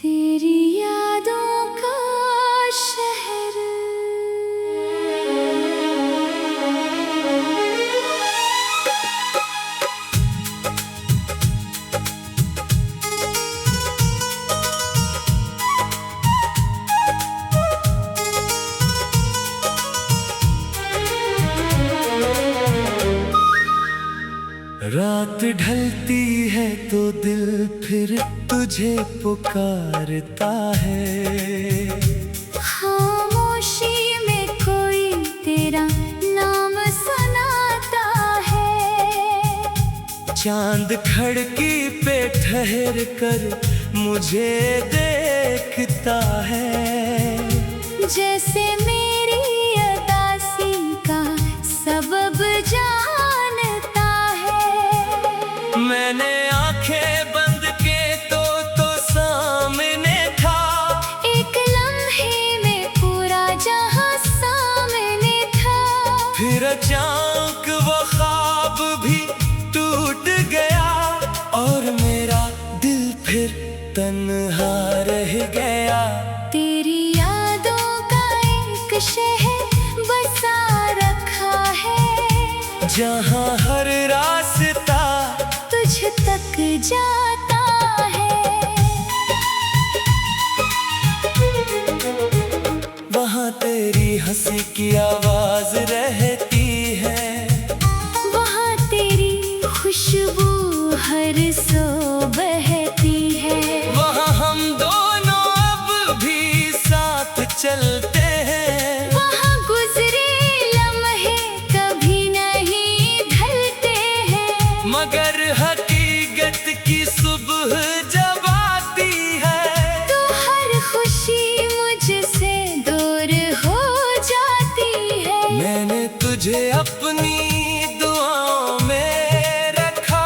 तेरी यादों का शहर। रात ढलती है तो दिल फिर तुझे पुकारता है। खामोशी में कोई तेरा नाम सुनाता है। चांद खिड़की पे ठहर कर मुझे देखता है। जैसे मेरी उदासी का सबब जानता है। मैंने आंखें बंद के तो सामने था। एक लम्हे में पूरा जहां सामने था। फिर अचानक वो ख्वाब भी टूट गया और मेरा दिल फिर तन्हा रह गया। तेरी यादों का एक शहर बसा रखा है। जहाँ हर रास्ता तुझ तक जाता है। वहाँ तेरी हंसी की आवाज रहती है। वहाँ तेरी खुशबू हर सो बहती है। वहाँ हम दोनों अब भी साथ चलते हैं। वहाँ गुजरे लम्हे कभी नहीं ढलते हैं। मगर हकीकत की सुबह जब आती है तो हर खुशी मुझसे दूर हो जाती है। मैंने तुझे अपनी दुआओं में रखा।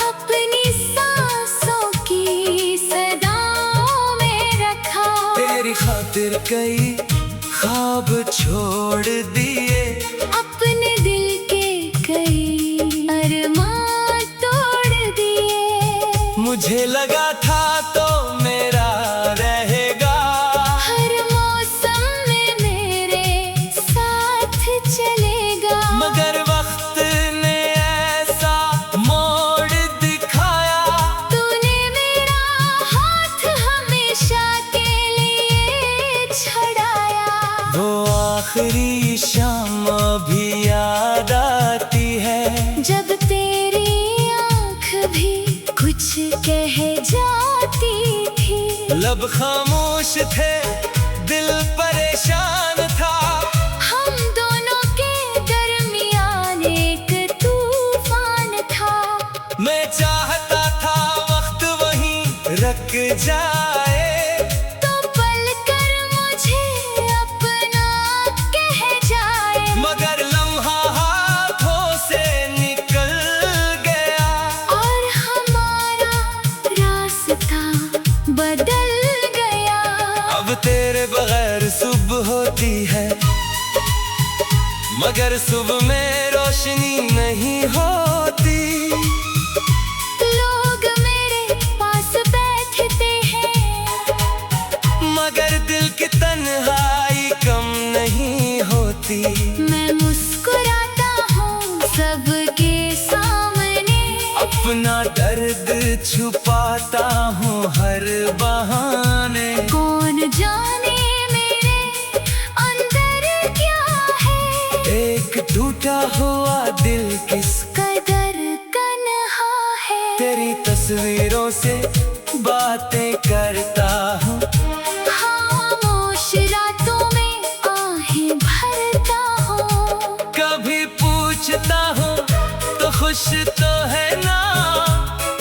अपनी सांसों की सदाओं में रखा। तेरी खातिर कई ख्वाब छोड़ दिए। अपने दिल के कई अरमान तोड़ दिए। मुझे लगा था तो मेरा रहेगा। हर मौसम में मेरे साथ चलेगा। मगर वक्त ने ऐसा मोड़ दिखाया। तूने मेरा हाथ हमेशा के लिए छुड़ाया। वो आखिरी शाम भी याद आती है। जब तेरी आँख भी कुछ कह जाती थी। लब खामोश थे, दिल परेशान था। हम दोनों के दरमियान एक तूफान था। मैं चाहता था वक्त वहीं रुक जाए। तो पल कर मुझे अपना कह जाए। मगर लम्हा हाथों से निकल गया। और हमारा रास्ता बदल गया। अब तेरे बगैर सुबह होती है, मगर सुबह में रोशनी नहीं होती। लोग मेरे पास बैठते हैं। मगर दिल की तन्हाई कम नहीं होती। मैं मुस्कुराता हूँ सबके सामने। अपना दर्द छुपाता हूँ हर बहाने। कौन जाने मेरे अंदर क्या है। एक टूटा हुआ दिल किस कदर कन्हा है। तेरी तस्वीरों से बातें करता हूँ। खामोश रातों में आहें भरता हूँ। कभी पूछता हूँ तो खुश तो है ना।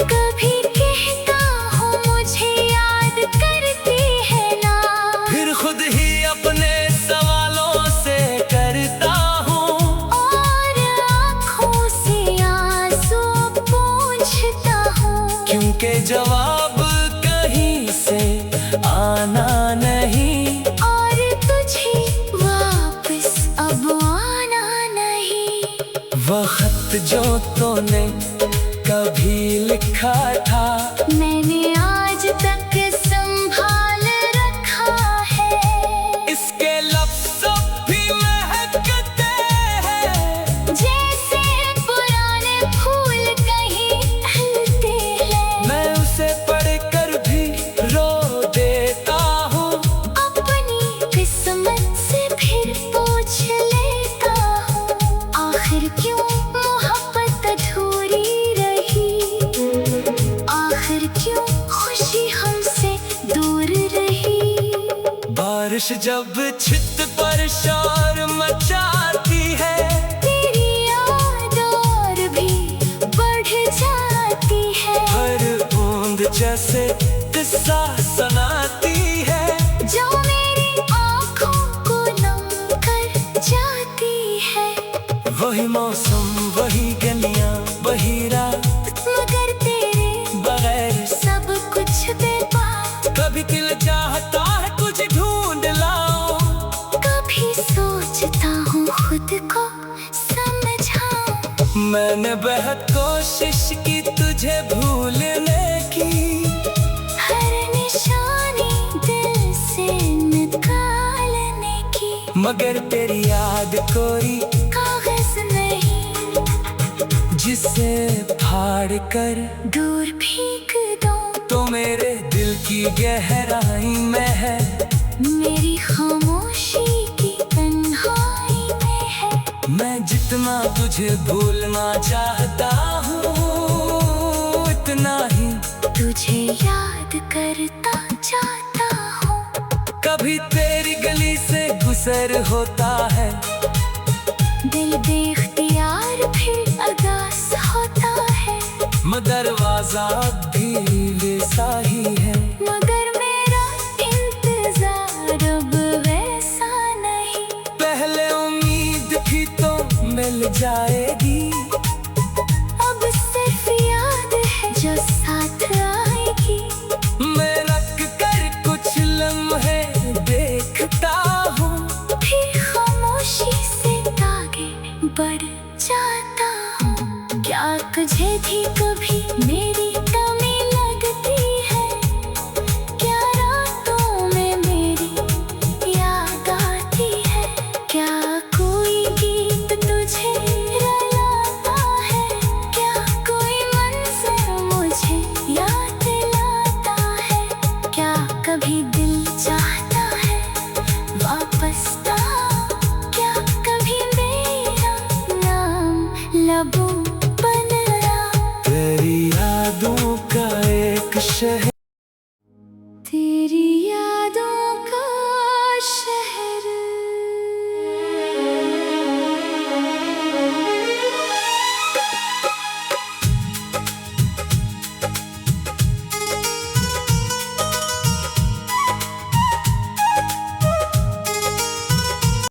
कभी कहता हूँ मुझे याद करती है ना। फिर खुद ही अपने सवालों से करता हूँ। और आँखों से आंसू पूछता हूँ। क्योंकि जवाब कहीं से आना नहीं। और तुझे वापस अब आना नहीं। वक्त जो तूने कभी लिखा था मैंने आज तक संभाला बारिश जब छत पर शोर मचाती है, तेरी याद और भी बढ़ जाती है। हर बूंद जैसे किस्सा सुनाती है, जो मेरी आँखों को नम कर जाती है। वही मौसम, वही गलियां, वही रात, मगर तेरे बगैर सब कुछ बेबाक। कभी दिल चाहता है कुछ ढूंढ लाऊं, कभी सोचता हूँ खुद को समझाऊं। मैंने बेहद कोशिश की तुझे भूलने की, हर निशानी दिल से निकालने की, मगर तेरी याद कोई कागज नहीं जिसे फाड़ कर दूर फेंक दूं। तो मेरे दिल की गहराई में है, मेरी खामोशी की तन्हाई में है। मैं जितना तुझे भूलना चाहता हूँ, इतना ही तुझे याद करता जाता हूँ। कभी तेरी गली से गुजर होता है, दिल बेख्तियार फिर अगास होता है। दरवाजा भी वैसा ही है, मगर मेरा इंतजार अब वैसा नहीं। पहले उम्मीद थी तो मिल जाएगी,